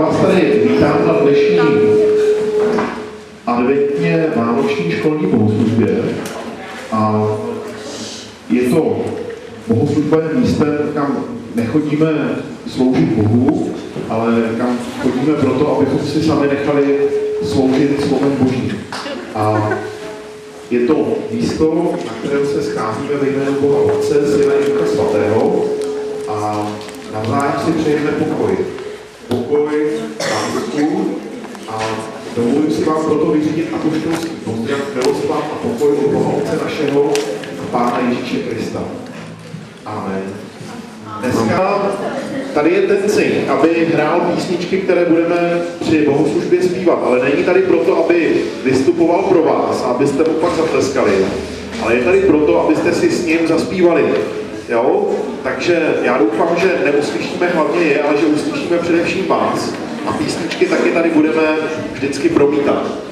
vás tady vítám na dnešní adventně vánoční školní bohoslužbě. A je to bohoslužba je místem, kam nechodíme sloužit Bohu, ale kam chodíme proto, abychom si sami nechali sloužit slovem Božím. A je to místo, na kterém se scházíme ve jménu Boha Otce, Syna i Ducha Svatého a navzájem si přejeme pokoj. Pokoj, lásku a dovoluji si vám proto vyřídit apoštolský pozdrav, milost vám a pokoj od Boha Otce našeho a Pána Ježíše Krista. Amen. Dneska tady je ten syn, aby hrál písničky, které budeme při bohoslužbě zpívat, ale není tady proto, aby vystupoval pro vás, abyste mu pak zatleskali, ale je tady proto, abyste si s ním zaspívali. Jo? Takže já doufám, že neuslyšíme hlavně je, ale že uslyšíme především vás a písničky taky tady budeme vždycky promítat.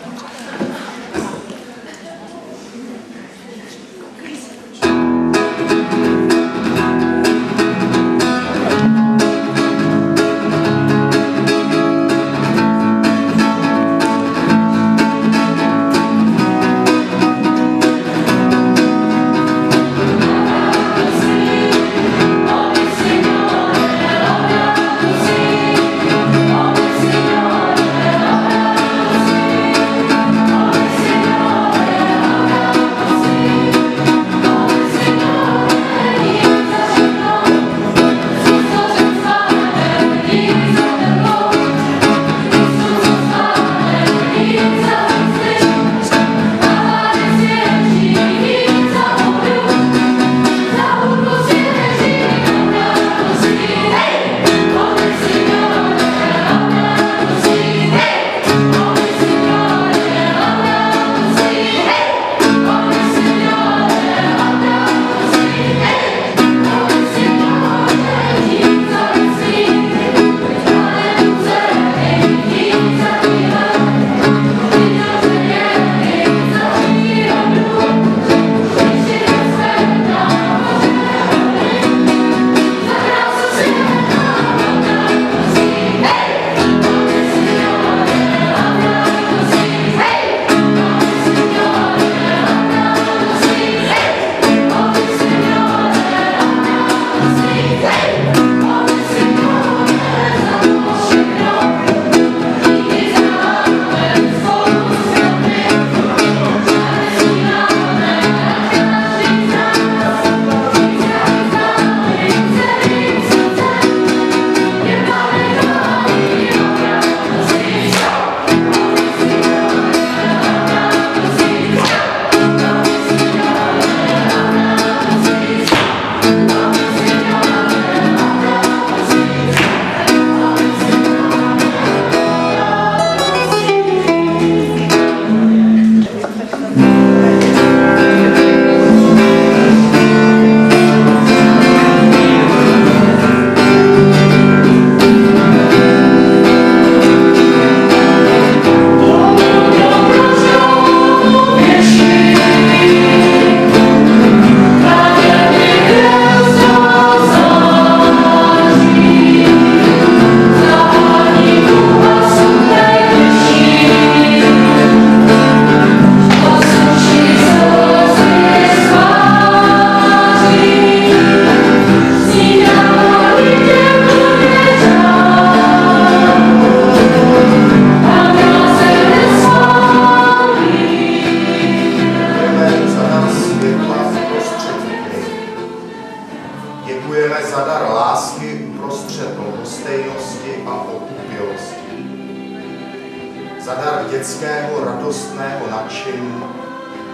Za dar dětského radostného nadšení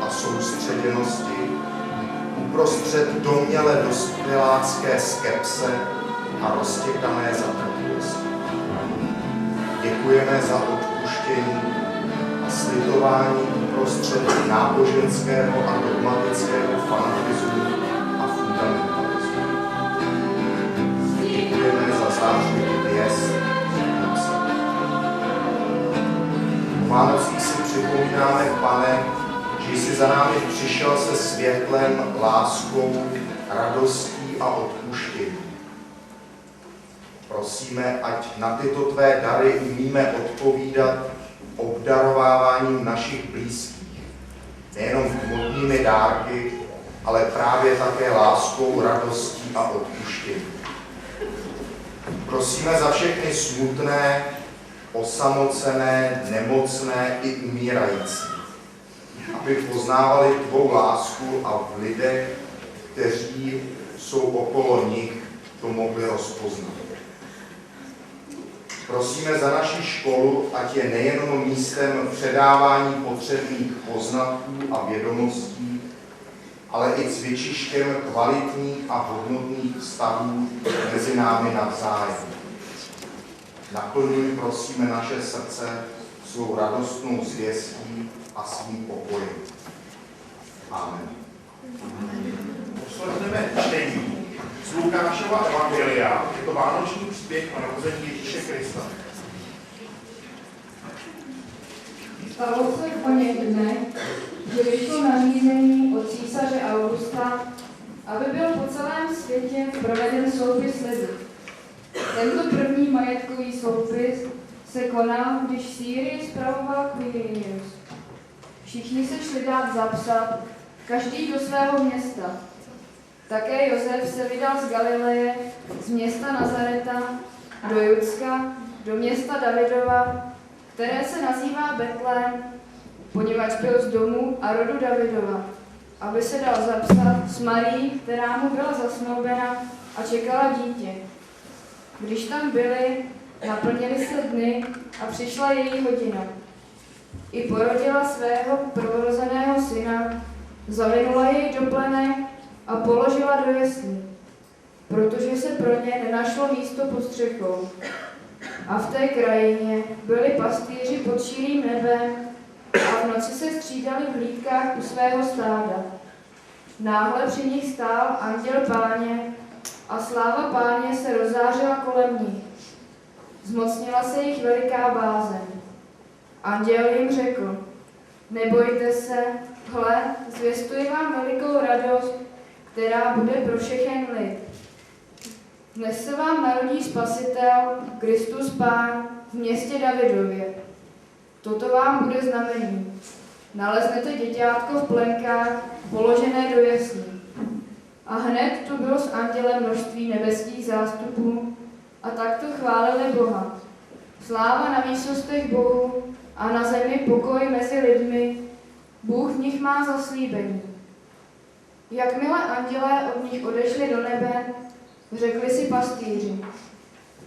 a soustředěnosti uprostřed domněle dospělácké skepse a roztěkané zatrpělosti. Děkujeme za odpuštění a slitování uprostřed náboženského a dogmatického fanatismu a fundamentalismu. Děkujeme za zářivý hvězd. O Vánocích si připomínáme, Pane, že jsi za námi přišel se světlem, láskou, radostí a odpuštěním. Prosíme, ať na tyto tvé dary umíme odpovídat obdarováváním našich blízkých. Nejenom hmotnými dárky, ale právě také láskou, radostí a odpuštěním. Prosíme za všechny smutné, osamocené, nemocné i umírající, aby poznávali tvou lásku a v lidech, kteří jsou okolo nich, to mohli rozpoznat. Prosíme za naši školu, ať je nejenom místem předávání potřebných poznatků a vědomostí, ale i cvičištěm kvalitních a hodnotných vztahů mezi námi navzájem. Naplňuj, prosíme, naše srdce svou radostnou zvěstí a svým pokojem. Amen. Poslechneme čtení z Lukášova evangelia, je to vánoční příběh o narození Ježíše Krista. Stalo se o něch dne, že vyšlo nařízení od císaře Augusta, aby byl po celém světě proveden soupis lidu. Tento první majetkový soupis se konal, když Sýrii spravoval Quirinius. Všichni se šli dát zapsat, každý do svého města. Také Josef se vydal z Galileje, z města Nazareta, do Judska, do města Davidova, které se nazývá Betlém, poněvadž byl z domu a rodu Davidova, aby se dal zapsat s Marií, která mu byla zasnoubena a čekala dítě. Když tam byli, naplnili se dny a přišla její hodina. I porodila svého prvorozeného syna, zavinula jej do plenek a položila do jeslí, protože se pro ně nenašlo místo pod střechou. A v té krajině byli pastýři pod širým nebem a v noci se střídali v hlídkách u svého stáda. Náhle při nich stál anděl Páně a sláva Páně se rozzářila kolem nich. Zmocnila se jich veliká bázeň. Anděl jim řekl: nebojte se, hle, zvěstuji vám velikou radost, která bude pro všechen lid. Dnes se vám narodí Spasitel, Kristus Pán, v městě Davidově. Toto vám bude znamení. Naleznete děťátko v plenkách, položené do jeslí. A hned tu bylo s andělem množství nebeských zástupů a takto chválili Boha. Sláva na výsostech Bohu a na zemi pokoj mezi lidmi, Bůh v nich má zaslíbení. Jakmile andělé od nich odešli do nebe, řekli si pastýři: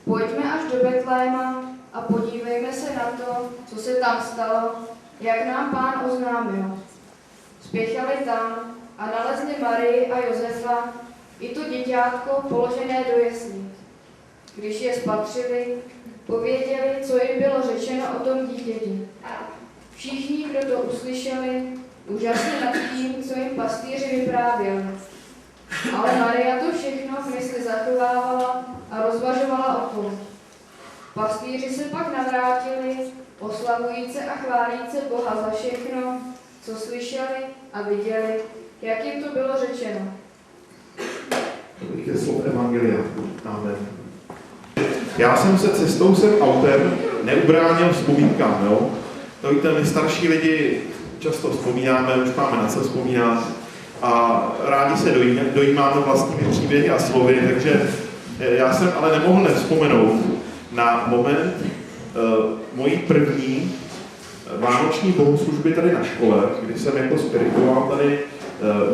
pojďme až do Betléma a podívejme se na to, co se tam stalo, jak nám Pán oznámil. Spěchali tam a nalezli Marii a Josefa i to děťátko položené do jeslí. Když je spatřili, pověděli, co jim bylo řečeno o tom dítěti. Všichni, kdo to uslyšeli, úžasně nad tím, co jim pastýři vyprávěli. Ale Maria to všechno v mysli zachovávala a rozvažovala okolo. Pastýři se pak navrátili, oslavujíce a chválíce Boha za všechno, co slyšeli a viděli, jak jim to bylo řečeno. Tolik je slov evangelia. Amen. Já jsem se cestou sem autem neubránil vzpomínkám, jo? To víte, my starší lidi často vzpomínáme, už máme na co vzpomínat a rádi se dojímáme vlastními příběhy a slovy, takže já jsem ale nemohl nevzpomenout na moment mojí první vánoční bohoslužby tady na škole, kdy jsem jako spirituál tady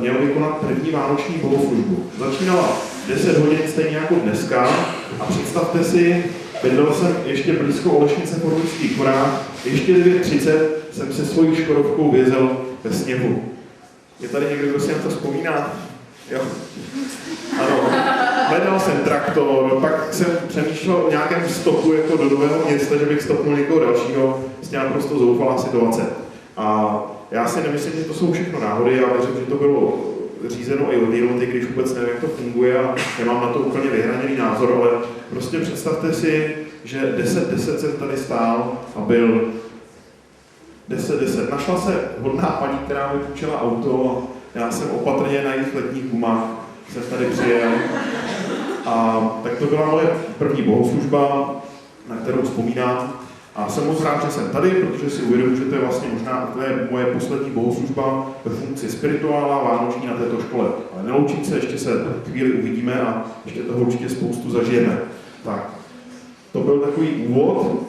měl vykonat první vánoční bohoslužbu. Začínala 10 hodin stejně jako dneska a představte si, bydlel jsem ještě blízko Olešnice v Orlických horách, ještě 9:30 jsem se svojí škodovkou vězel ve sněhu. Je tady někdo, kdo si na to vzpomíná? Jo. Ano. Hledal jsem traktor, pak jsem přemýšlel o nějakém stopu jako do nového města, že bych stopnul někoho dalšího, vlastně naprosto zoufalá situace. A já si nemyslím, že to jsou všechno náhody, já věřím, že to bylo řízeno i od jednoty, když vůbec nevím, jak to funguje a nemám na to úplně vyhraněný názor, ale prostě představte si, že 10:10 jsem tady stál a byl 10:10. Našla se hodná paní, která mi půjčila auto, já jsem opatrně na jejich letních gumách jsem tady přijel A tak to byla moje první bohoslužba, na kterou vzpomínám. A jsem moc rád, že jsem tady, protože si uvědomuji, že to je vlastně možná to je moje poslední bohoslužba ve funkci spirituála vánoční na této škole. Ale neloučím se, ještě se chvíli uvidíme a ještě toho určitě spoustu zažijeme. Tak, to byl takový úvod.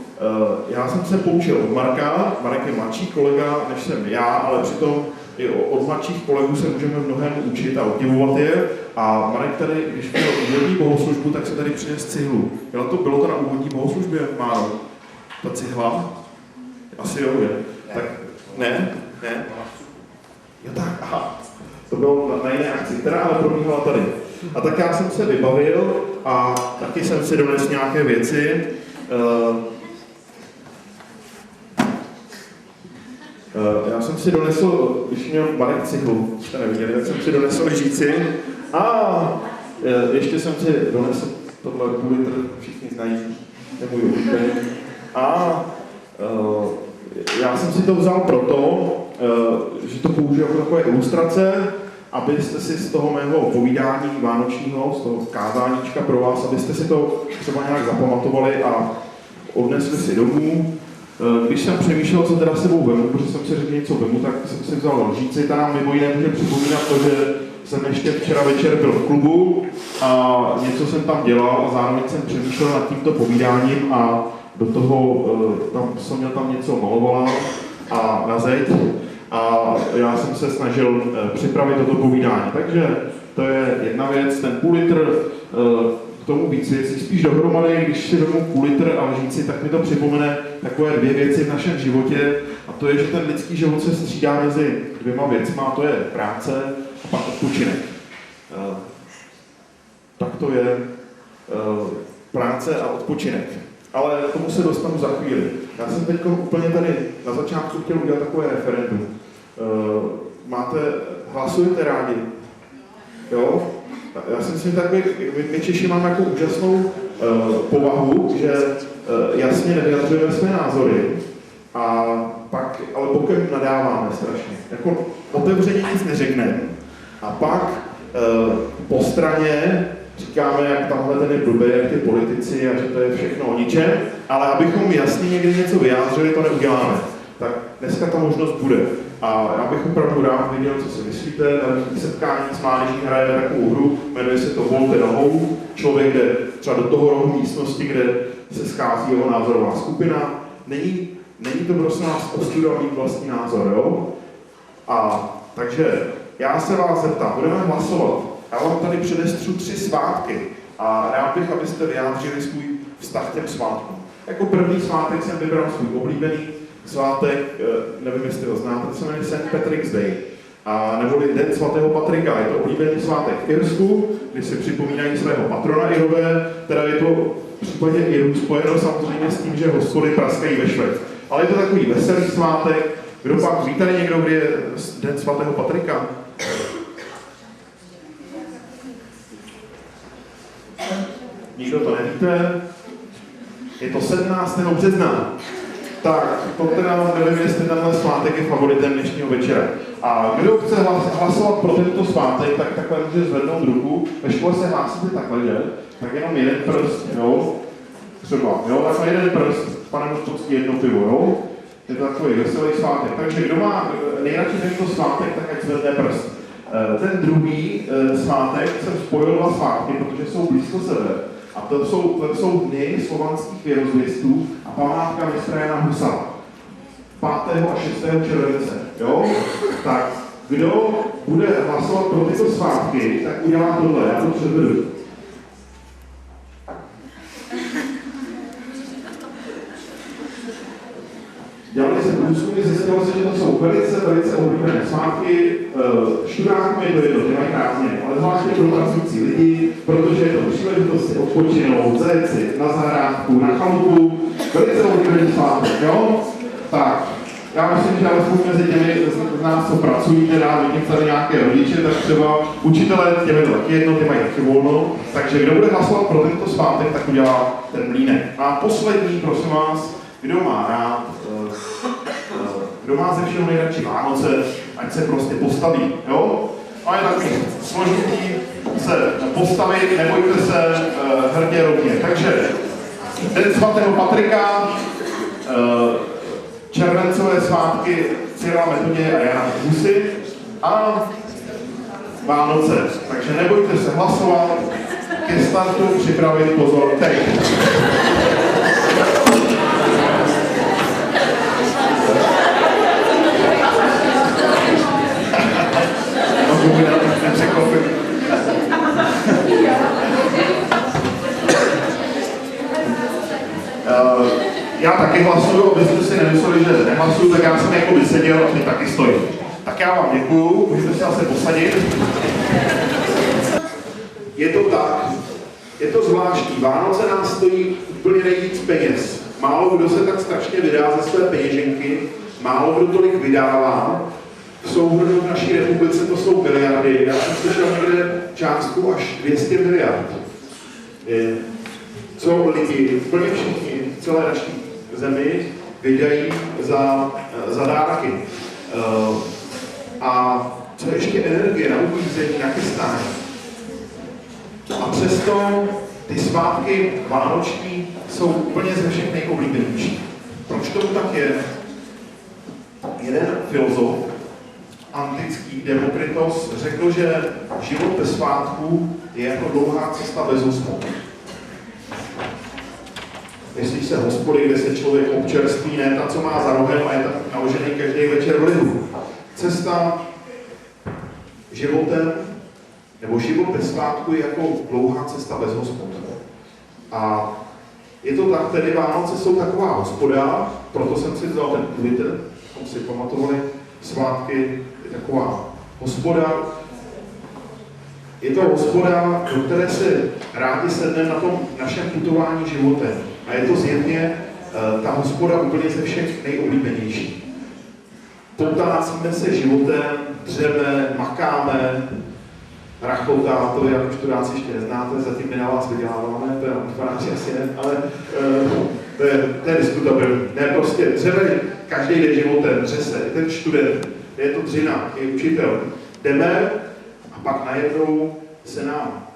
Já jsem se poučil od Marka. Marek je mladší kolega, než jsem já, ale přitom i od mladších kolegů se můžeme mnohem učit a obdivovat je. A Marek tady, když měl úvodní bohoslužbu, tak se tady přines cihlu. Bylo to na úvodní bohoslužbě, Máro? Ta cihla? Asi jo, je. Tak, ne? Jo tak, aha. To bylo na jiné akci, která ale probíhala tady. A tak já jsem se vybavil a taky jsem si donesl nějaké věci. Já jsem si donesl, když měl Marek cihlu, jste neviděli, tak jsem si donesl lžíci. A ještě jsem si donesl tohle půlitr, všichni znají, je můj oblíbený. A já jsem si to vzal proto, že to použiju jako takové ilustrace, abyste si z toho mého povídání vánočního, z toho kázáníčka pro vás, abyste si to třeba nějak zapamatovali a odnesli si domů. Když jsem přemýšlel, co teda sebou vemu, protože jsem si řekl něco vemu, tak jsem si vzal lžíci, ta nám mimo jiné může připomínat to, že jsem ještě včera večer byl v klubu a něco jsem tam dělal a zároveň jsem přemýšlel nad tímto povídáním a do toho jsem měl tam něco malovala a na zeď a já jsem se snažil připravit toto povídání. Takže to je jedna věc, ten půl litr k tomu víc věcí, spíš dohromady, když si vezmu půl litr a lžíci, tak mi to připomene takové dvě věci v našem životě a to je, že ten lidský život se střídá mezi dvěma věcma, a to je práce a pak odpočinek. Tak to je práce a odpočinek. Ale k tomu se dostanu za chvíli. Já jsem teď úplně tady na začátku chtěl udělat takové referendum. Hlasujete rádi? Jo? Já si myslím, že my Češi máme jako úžasnou povahu, že jasně nevyjadřujeme své názory a pak ale bokem nadáváme strašně. Jako otevřeně nic neřekneme a pak po straně říkáme, jak tamhle ten je blbý, jak ty politici a že to je všechno o ničem, ale abychom jasně někdy něco vyjádřili, to neuděláme. Tak dneska ta možnost bude. A já bych opravdu rád viděl, co si myslíte. Na setkání s mládeží hrajeme takovou hru, jmenuje se to Volte nohou. Člověk jde třeba do toho rohu místnosti, kde se schází jeho názorová skupina. Není to prosím nás ostuda mít vlastní názor, jo? A takže já se vás zeptám, budeme hlasovat. Já vám tady předestřu 3 svátky a rád bych, abyste vyjádřili svůj vztah k těm svátkům. Jako první svátek jsem vybral svůj oblíbený svátek, nevím, jestli ho znáte, to se jmenuje St. Patrick's Day, a neboli Den svatého Patrika. Je to oblíbený svátek v Irsku, kdy si připomínají svého patrona Irové, teda je to v případě Irů spojeno samozřejmě s tím, že hospody praskají ve švech. Ale je to takový veselý svátek. Kdo pak ví tady někdo, kdy je Den svatého Patrika? Nikdo to nevíte? Je to 17. března. Tak, to teda nevím, jestli tenhle svátek je favoritem dnešního večera. A kdo chce hlasovat pro tento svátek, tak takhle může zvednout ruku. Ve škole se hlásíte takhle, že? Tak jenom jeden prst, jo? Třeba, jo? Takhle jeden prst, pane Mostocký, jedno pivo, jo? Je to takový veselý svátek. Takže kdo má nejradši tento svátek, tak ať zvedne prst. Ten druhý svátek jsem spojil 2 svátky, protože jsou blízko sebe. A to jsou dny slovanských věrozvěstů a památka mistra Jana Husala. 5. a 6. července. Jo? Tak, kdo bude hlasovat pro tyto svátky, tak udělá tohle, já to předvedu. Dělali se průzkumy, zjistilo se, že to jsou velice oblíbené svátky. Študákům je to jedno, ty mají prázdniny, ale zvláště pro pracující lidi, protože je to příležitost si odpočinout, zajet si na zahrádku, na chalupu, velice oblíbený svátek, jo? Tak, já myslím, že alespoň mezi těmi z nás, co pracují, teda vidím tady nějaké rodiče, tak třeba učitelé, těm je to taky jedno, ty mají taky volno, takže kdo bude hlasovat pro tento svátek, tak udělá ten mlýnek. A poslední, prosím vás, kdo má rád, kdo má ze všeho nejradši Vánoce, ať se prostě postaví, jo? A je takový složitý se postavit, nebojte se hrdě rovně. Takže Den svatého Patrika, červencové svátky Cyrila Metoděje a Jana Husy a Vánoce. Takže nebojte se hlasovat, ke startu připravit pozor teď. Já taky hlasuju, abyste si nemysleli, že nehlasuju, tak já jsem jako by seděl a teď taky stojím. Tak já vám děkuju, můžete si asi posadit. Je to tak, je to zvláštní. Vánoce nás stojí úplně nejvíc peněz. Málo kdo se tak strašně vydá ze své peněženky, málo kdo tolik vydává. V souhrnu v naší republice to jsou miliardy. Já jsem slyšel někde částku až 200 miliard. Co lidi, úplně všichni v celé naší zemi vydají za dárky. A co ještě energie na uklízení, na chystání. A přesto ty svátky vánoční jsou úplně ze všech nejoblíbenější. Proč tomu tak je? Jeden filozof, antický Demokritos, řekl, že život bez svátků je jako dlouhá cesta bez hospod. Myslí se hospody, kde se člověk občerství, ne ta, co má za rohem a je tak naložený každý večer v lidu. Cesta životem, nebo život bez svátku je jako dlouhá cesta bez hospod. A je to tak, tedy Vánoce jsou taková hospoda, proto jsem si vzal ten Twitter, abychom si pamatovali, svátky je taková hospoda. Je to hospoda, do které se rádi sedneme na tom našem putování životem. A je to zjevně ta hospoda úplně ze všech nejoblíbenější. Potácíme se životem, dřeme, makáme, rachotá, to jak už tudáci ještě neznáte, zatím my na vás vyděláváme, to je faráři asi ne, ale to je diskutabilní. Ne, prostě dřeme každý den životem, dře se, je ten student, je to dřina, je učitel. Jdeme a pak najednou se nám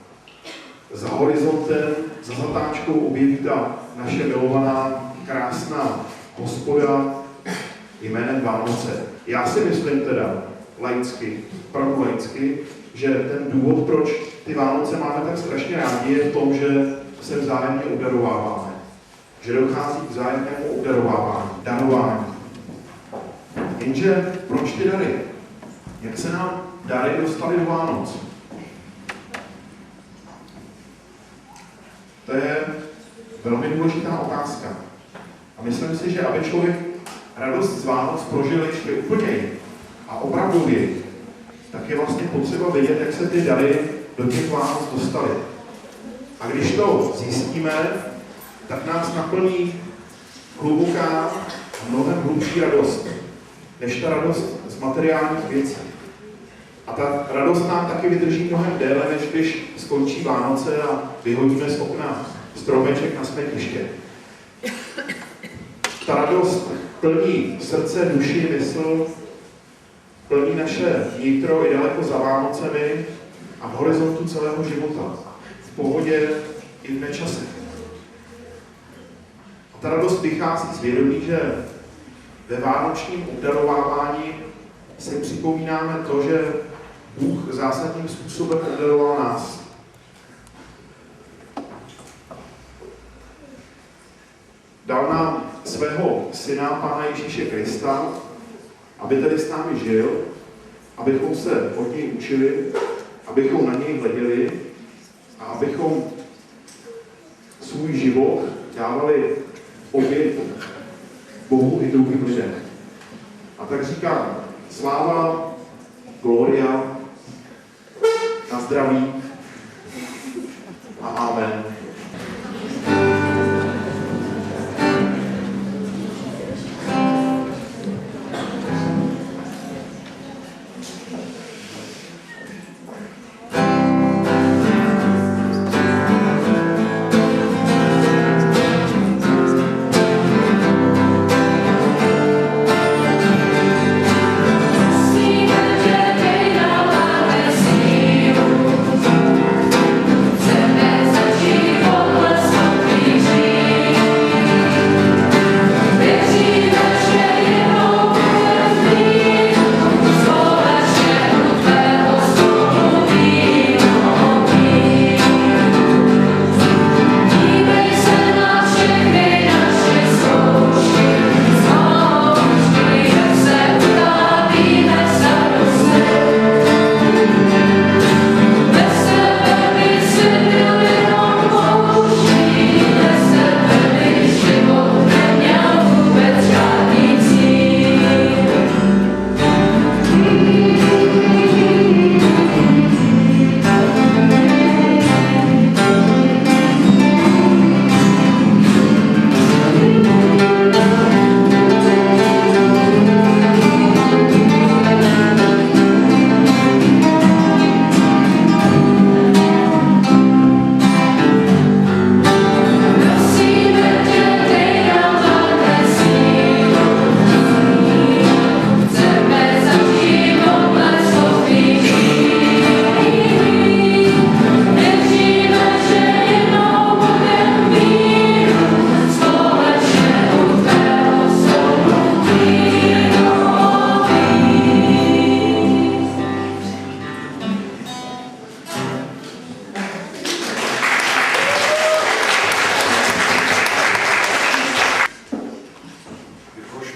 za horizontem, za zatáčkou objeví ta naše milovaná, krásná hospoda jménem Vánoce. Já si myslím teda, laicky, opravdu laicky, že ten důvod, proč ty Vánoce máme tak strašně rádi, je v tom, že se vzájemně obdarováváme. Že dochází k vzájemnému obdarovávání, darování. Jenže proč ty dary? Jak se nám dary dostaly do Vánoc? To je velmi důležitá otázka. A myslím si, že aby člověk radost z Vánoc prožil ještě úplně a opravdově, tak je vlastně potřeba vědět, jak se ty dary do těch Vánoc dostaly. A když to zjistíme, tak nás naplní hluboká a mnohem hlubší radost, než ta radost z materiálních věcí. A ta radost nám taky vydrží mnohem déle, než když skončí Vánoce a vyhodíme z okna stromeček na smetiště. Ta radost plní srdce, duši, mysl, plní naše nitro i daleko za Vánocemi a v horizontu celého života, v pohodě i v nečase. A ta radost vychází z vědomí, že ve vánočním obdarovávání si připomínáme to, že Bůh zásadním způsobem obdaroval nás. Dal nám svého syna, Pána Ježíše Krista, aby tedy s námi žil, abychom se od něj učili, abychom na něj hleděli a abychom svůj život dávali oběť Bohu i druhým lidem. A tak říkám, sláva, gloria, na zdraví a amen. Stephen,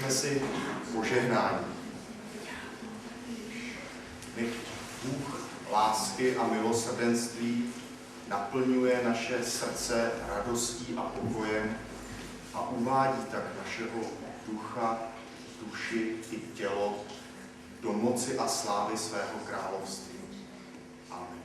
Přijměme si požehnání. Nech Bůh lásky a milosrdenství naplňuje naše srdce radostí a pokojem a uvádí tak našeho ducha, duši i tělo do moci a slávy svého království. Amen.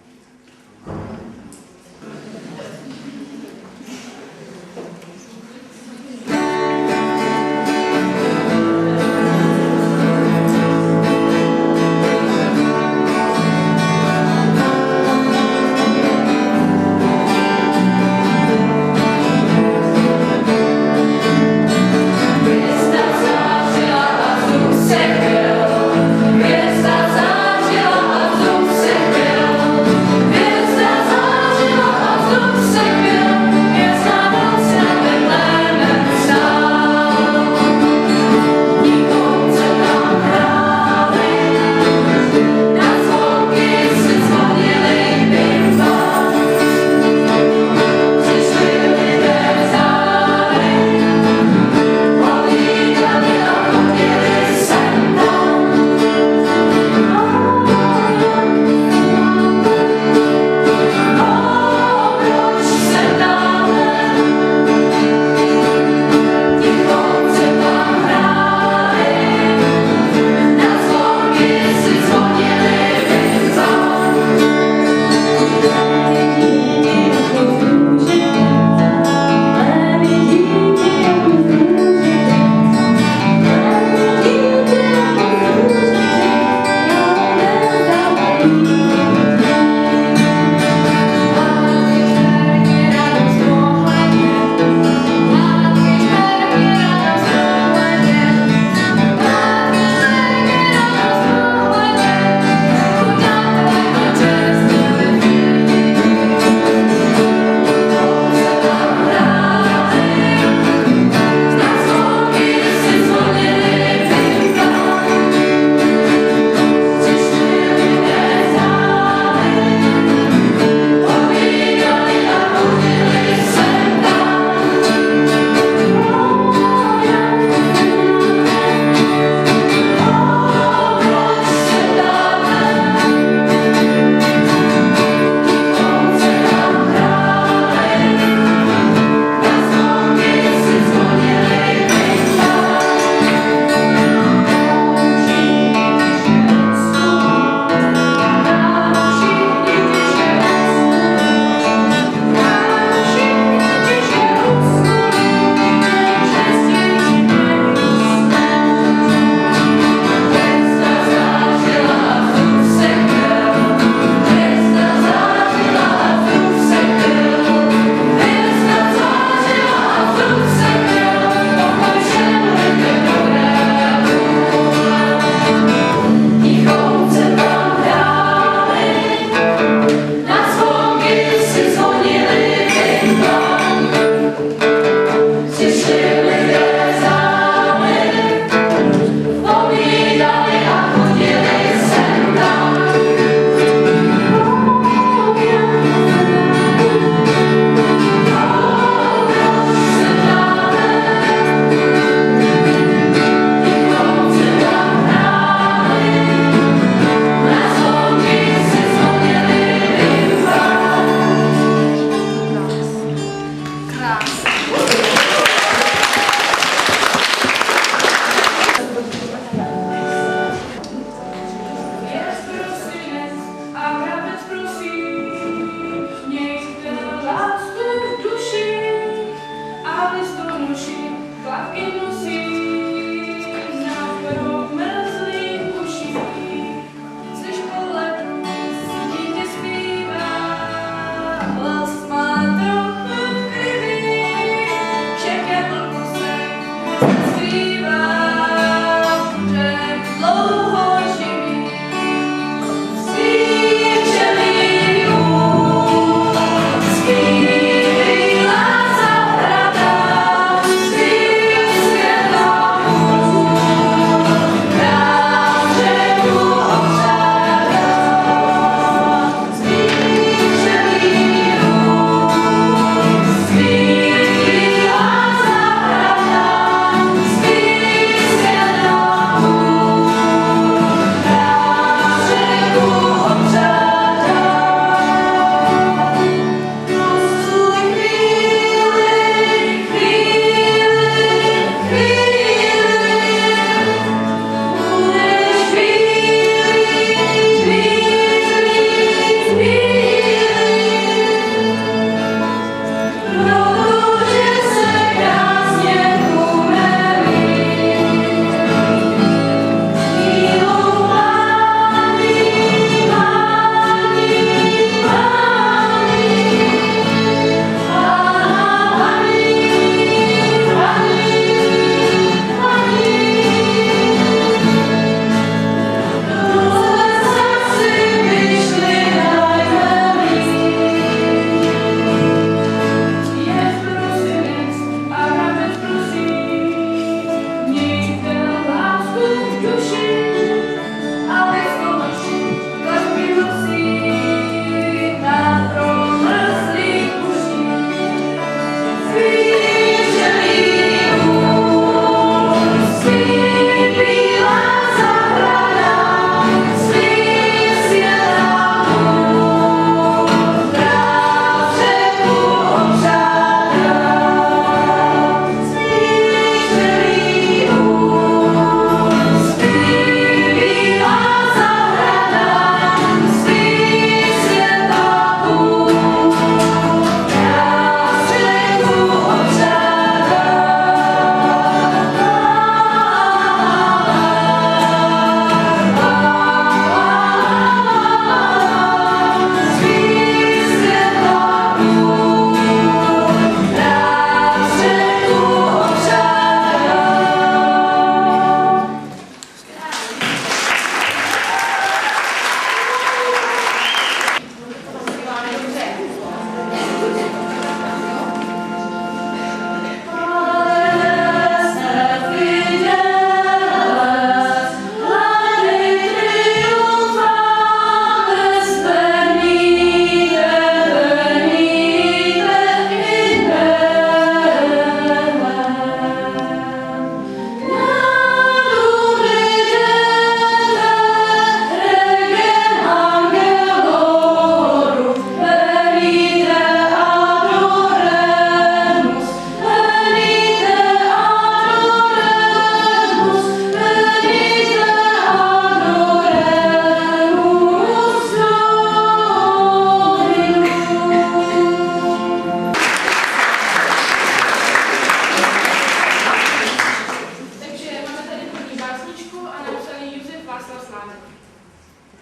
svátek.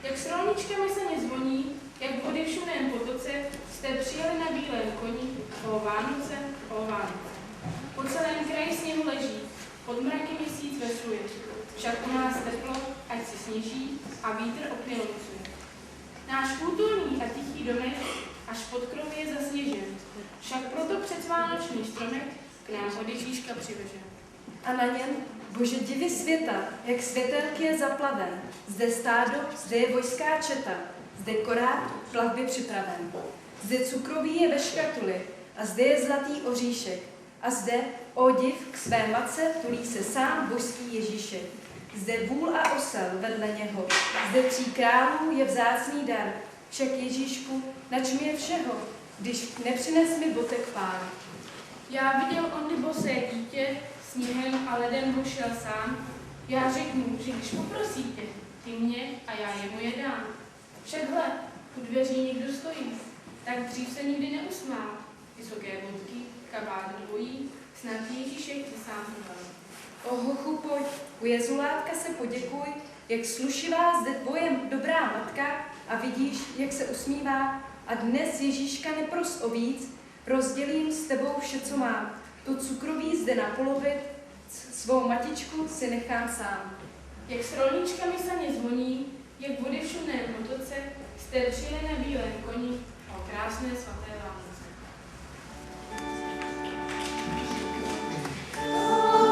Jak s rolničkami se nezvoní, jak vody v šumném potoce, jste přijeli na bílém koni, o Vánoce, o Vánoce. Po celém kraji sněhu leží, pod mraky měsíc vesluje, však u nás teplo, ať si sněží a vítr okny lomcuje. Náš kulturní a tichý domek až pod krovy je zasněžen, však proto před vánoční stromek k nám od Ježíška přivežen. A na něm, Bože divy světa, jak světelky je zaplaven. Zde stádo, zde je vojská četa, zde korát plavby připraven. Zde cukroví je ve škatuli a zde je zlatý oříšek. A zde, o div, k své matce tulí se sám božský Ježíšek. Zde vůl a osel vedle něho, zde 3 králů je vzácný dar. Však Ježíšku, nač mi je všeho, když nepřines mi botek Pán. Já viděl ondy bosé dítě, sněhem a ledem vošel sám. Já řeknu, že když poprosíte, ty mě a já jemu je dám. Však hle, u dveří někdo stojí, tak dřív se nikdy neusmál. Vysoké bodky, kabát dvojí, snad Ježíšek ty sám uval. O hochu, pojď, u Jezulátka se poděkuj, jak slušivá zde tvoje dobrá matka a vidíš, jak se usmívá a dnes Ježíška nepros o víc, rozdělím s tebou vše, co mám. To cukroví zde na polovit, svou matičku si nechám sám. Jak s rolničkami se mě zvoní, jak vody v šumném potoce, jste přijeli na bílém koni o krásné svaté Vánoce. Our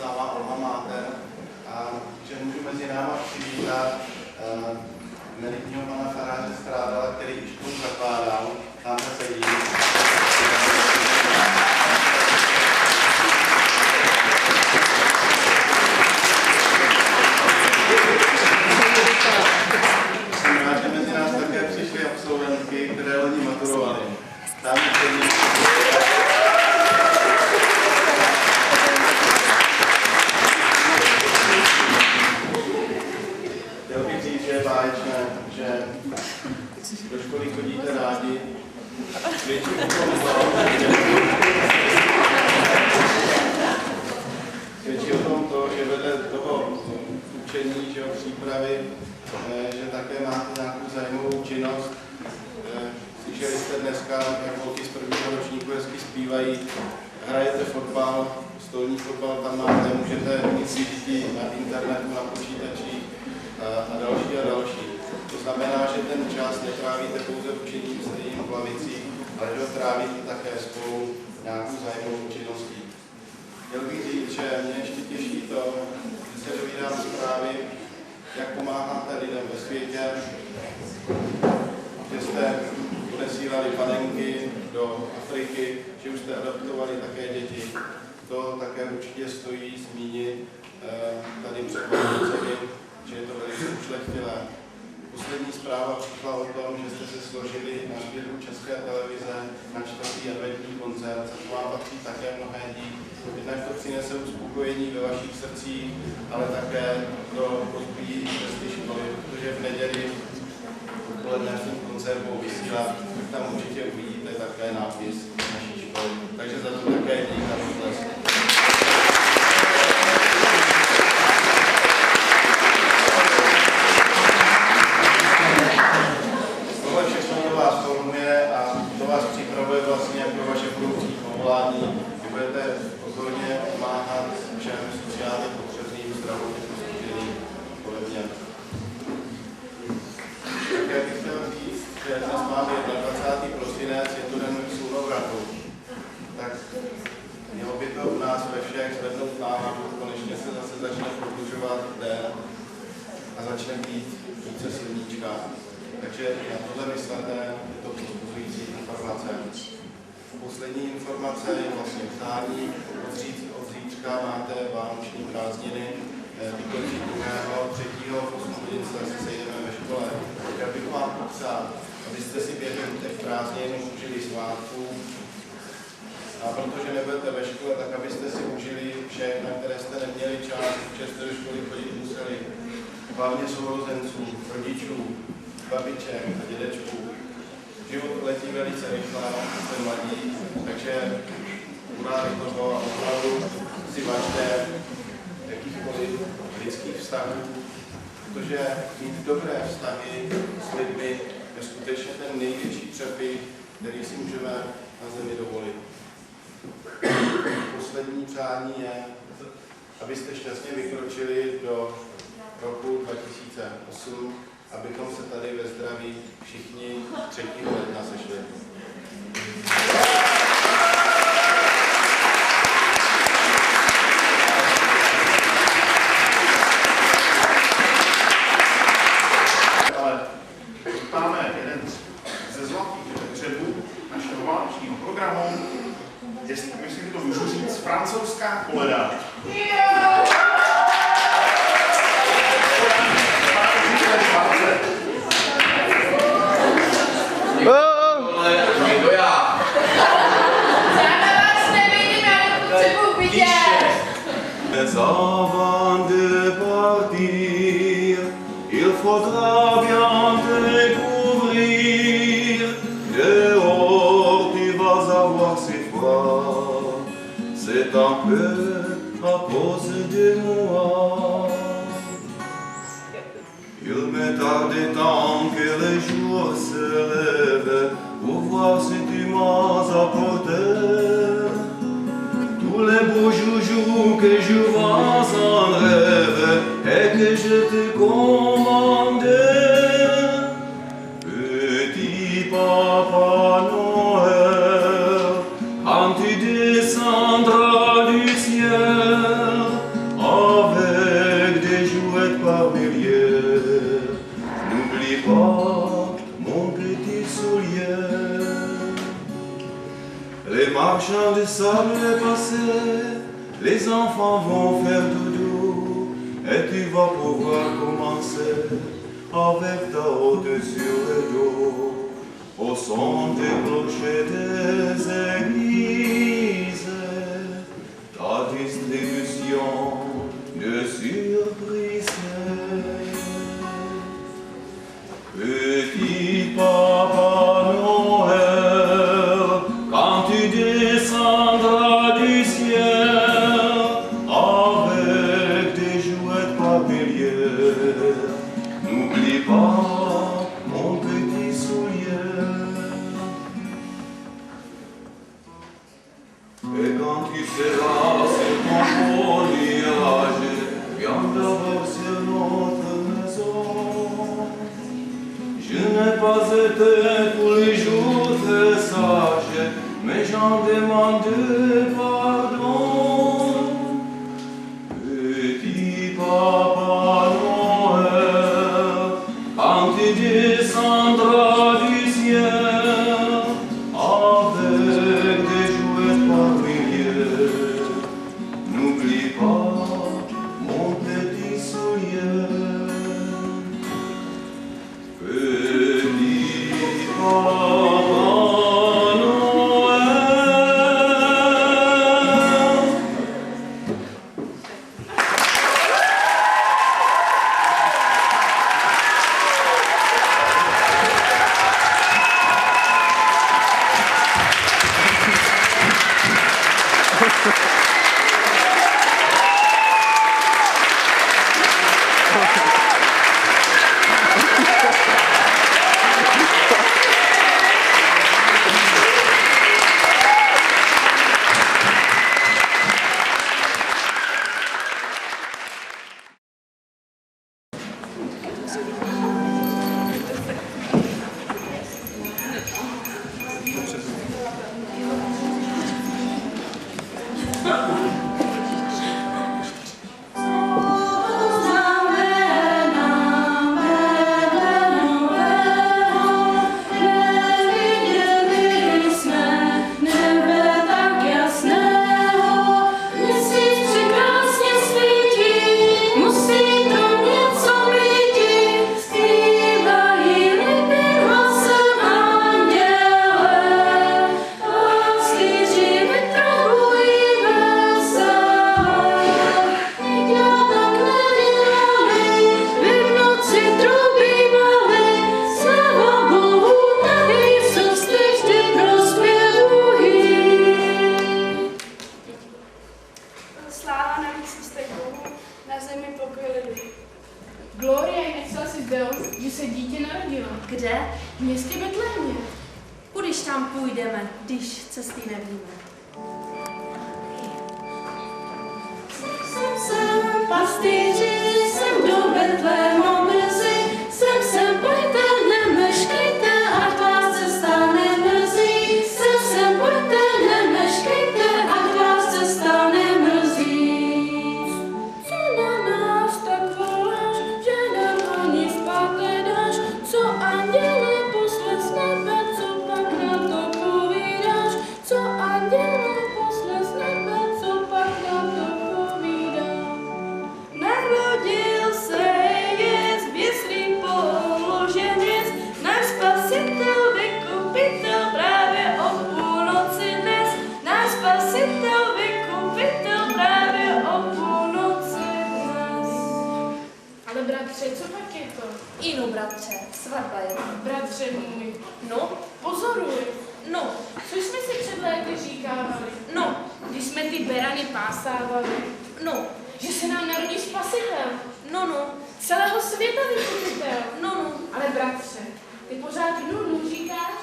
sama alma mater a že můžu mezi náma přivítat emeritního pana faráře Strádala, který už školu zakládal. Tam se sedí. Jsem rád, že mezi nás také přišly absolventky, které loni maturovaly. Tam sedí. Chtěl bych říct, že je báječné, že do školy chodíte rádi. Svědčí o tom to, že vedle toho učení, že přípravy, že také máte nějakou zajímavou činnost. Slyšeli jste dneska, jak holky z prvního ročníku hezky zpívají. Hrajete fotbal, stolní fotbal tam máte, můžete mít si děti na internetu, na počítačích a další a další. To znamená, že ten čas netrávíte pouze učením stejným v lavicích, ale že ho trávíte také spolu nějakou zajímavou činností. Chtěl bych říct, že mě ještě těší to, že se dovídám zprávy, jak pomáháte lidem ve světě, že jste odesílali panenky do Afriky, že už jste adoptovali také děti. To také určitě stojí zmínit tady před Vánocemi, že je to velice ušlechtilé. Poslední zpráva přišla o tom, že jste se složili na špičku České televize na 4. adventní koncert, což vám patří také mnohé díky. Jednak to přinese uspokojení ve vašich srdcích, ale také to rozbíjí cesty školy, protože v neděli odpoledne v tom koncert budou vysílat, tam určitě uvidíte také nápis naší školy. Takže za to také dík a potlesk. Tohle všechno to vás formuje a to vás připravuje vlastně pro vaše budoucí povolání. Vy budete pozorně pomáhat všem sociálně potřebným, zdravotně postiženým podobně. Také bych chtěl říct, že dnes máme 21. prosinec, je to den slunovratu. Tak mělo by to u nás ve všech zvednout náladu, konečně se zase začne prodlužovat den a začne být více sluníčka. Takže na tohle myslete, je to povzbuzující informace. Poslední informace je vlastně přání. Od zítřka máte vánoční prázdniny. Vykončí 2. 3. v 8 hodin se sejdeme ve škole. Já bych vám popřál, abyste si během těch prázdnin užili svátku. A protože nebudete ve škole, tak abyste si užili všech, na které jste neměli čas, protože jste do školy chodit museli. Hlavně sourozenců, rodičů, babiček a dědečků. Život letí velice rychle, jste mladí, takže urádi toho a opravdu si važte jakýchkoliv lidských vztahů, protože mít dobré vztahy s lidmi je skutečně ten největší přepich, který si můžeme na zemi dovolit. Poslední přání je, abyste šťastně vykročili do roku 2008, abychom se tady ve zdraví všichni 3. ledna sešli. Ale máme jeden ze zlatých hřebů našeho vánočního programu. Jestli myslím, že to můžu říct, francouzská koleda. Avant de partir, il faudra bien découvrir. Dehors, tu vas avoir si froid. C'est un peu à cause de moi. Il me tarde tant que le jour se lève pour voir si tu m'as apporté tous les beaux joujoux que je vois en rêve et que je te commandais. Petit Papa Noël, quand tu descendras du ciel, Un champ de sable est passé, les enfants vont faire doudou, et tu vas pouvoir commencer avec ta haute sur le dos, au son des clochers des églises, ta distribution de surprises. Petit Papa Noël, quand tu descendras du ciel avec tes jouets par milliers, n'oublie pas mon petit soulier. Et quand tu seras sur ton foliage, viens d'abord sur notre maison. Je n'ai pas été tous les jours très sage, mais j'en demande pardon. Petit Papa Noël, quand tu descendras du ciel avec des jouets par milliers, n'oublie pas mon petit soulier. Petit Papa Noël. Sláva na výsostech Bohu, na zemi pokoj lidu. Gloria in excelsis Deus, že se dítě narodilo. Kde? V městě Betlémě. Kudyž tam půjdeme, když cesty nevíme? Jsem pastýři, jsem do Betléma brzy, jsem pojďte, nemeškejte, ať vás cesta nemrzí. Jsem pojďte, nemeškejte, ať vás cesta nemrzí. Co na nás tak voláš, že nám ani spát nedáš, co anděle poslat z nebe, co pak nám to povídáš, co anděle poslat z nebe, co pak nám to povídáš. Narodil se Jezus, běslí položenec, náš spasitel, vykupitel, právě o půlnoci dnes. Náš spasitel, vykupitel, právě o půlnoci dnes. Ale bratře, co pak je to? Inu, bratře, svatba je. Bratře můj, No, pozoruj. no, Co jsme si před léty říkávali? no, Když jsme ty berany pásávali, no, že se nám narodí spasitel, no, celého světa vykupitel. no, Ale bratře, ty pořád nudnu říkáš,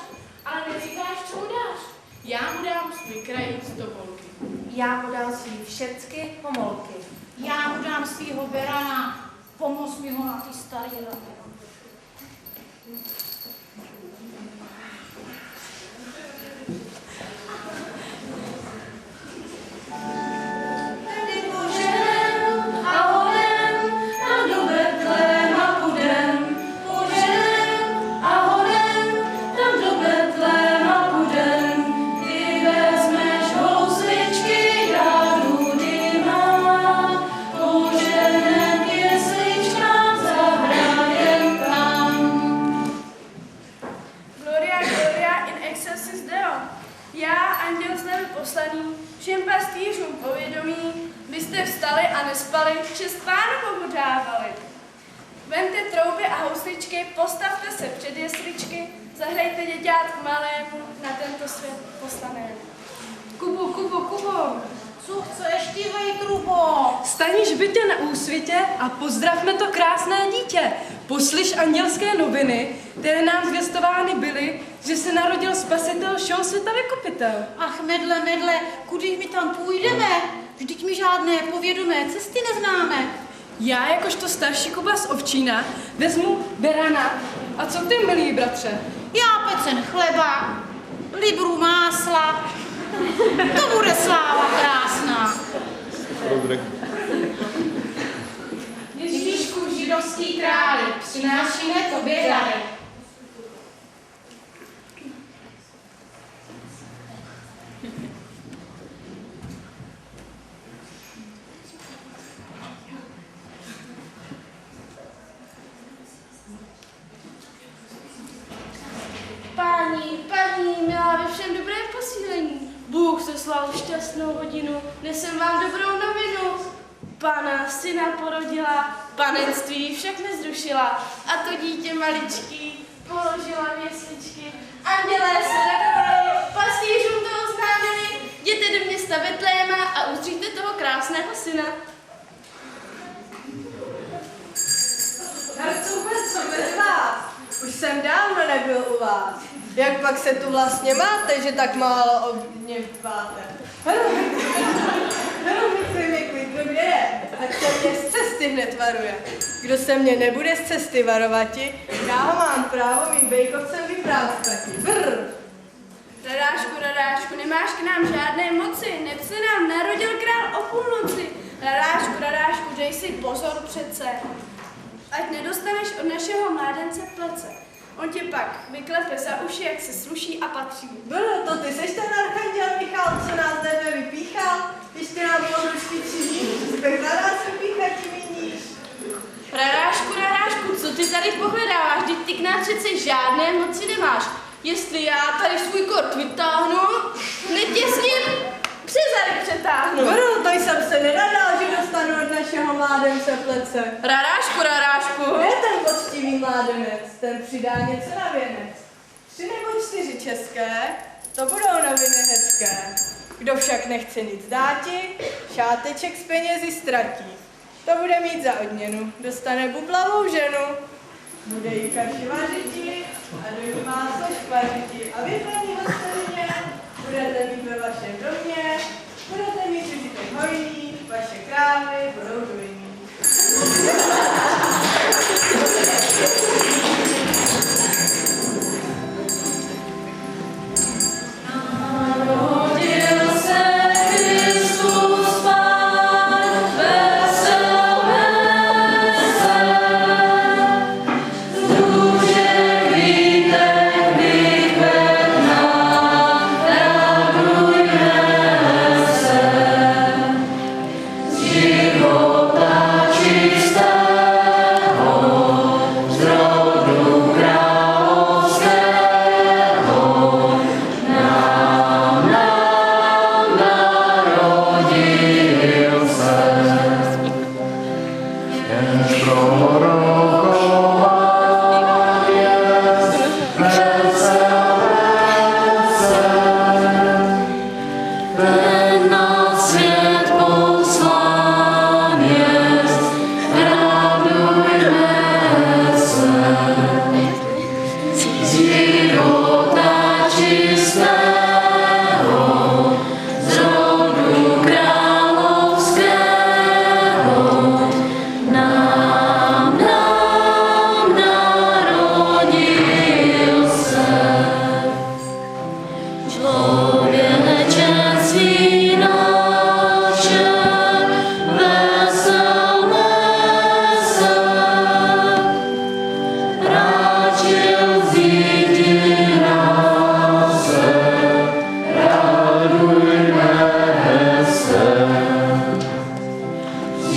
ale neříkáš, co mu dáš. Já mu dám svůj krajíc do volky. já mu dám svý všecky pomolky. Já mu dám svýho berana, pomoz mi ho na ty staré rany. Tedy poženem a honem a do Betléma půjdem. Poženem a honem tam do Betléma půjdem. Ty vezmeš nespali, čest Pánu Bohu dávali. Vemte trouby a housličky, postavte se před jesličky, zahrajte děťátku malému na tento svět poslanému. Kubo, Co chceš ty, vejtrubo? staniš v bytě na Úsvitě a pozdravme to krásné dítě. Poslyš andělské noviny, které nám zvěstovány byly, že se narodil spasitel všeho světa vykupitel. Ach, medle, kudy my tam půjdeme? Vždyť my žádné povědomé cesty neznáme. Já, jakožto starší Kuba z Ovčína, vezmu berana. A co ty, milý bratře? Já pecen chleba, libru másla, to bude sláva krásná. Ježíšku, židovský králi, přinášíme tobě dary. Paní, milá ve všem dobré posílení. Bůh seslal šťastnou hodinu, nesem vám dobrou novinu. Pana syna porodila, panenství však nezrušila. A to dítě maličký položila v jesličky. Andělé se radovali, pastýřům to oznámili. Jděte do města Betléma a uzříte toho krásného syna. Hercové, co bez vás? Už jsem dávno nebyl u vás. Jak pak se tu vlastně máte, že tak málo obdiváte? Myslím, jak vidno, kde je, tak se mě z cesty hned varuje. Kdo se mě nebude z cesty varovati, já ho mám právo mým bejkovcem vyprávstvati. Brr! Radášku, nemáš k nám žádné moci, neb se nám narodil král o půlnoci. Radášku, dej si pozor přece, ať nedostaneš od našeho mládence plece. On tě pak vyklepe za uši, jak se sluší a patří. Brr, to ty seš ten archanděl Michal, co nás nebe vypíchal? Když ty nám područky činíš, zpěch na nás vypíchat ti míníš. Radášku, co ty tady pohledáváš? Vždyť ty k nám přece žádné moci nemáš. Jestli já tady svůj kort vytáhnu, hned tě s ním přes zadek přetáhnu. Brr, to jsem se nenadal, že dostanu od našeho mládence plece. Radášku. Kde je ten poctivý mládenec? Ten přidá něco na věnec. 3 nebo 4 české, to budou noviny hezké. Kdo však nechce nic dáti, šáteček s penězi ztratí. To bude mít za odměnu, dostane bublavou ženu. Bude jí kaši vařiti a do ní máslo špařiti. A vy, paní hospodyně, budete mít ve vašem domě, budete mít užitek hojný, vaše krávy budou dojný.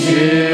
Yeah.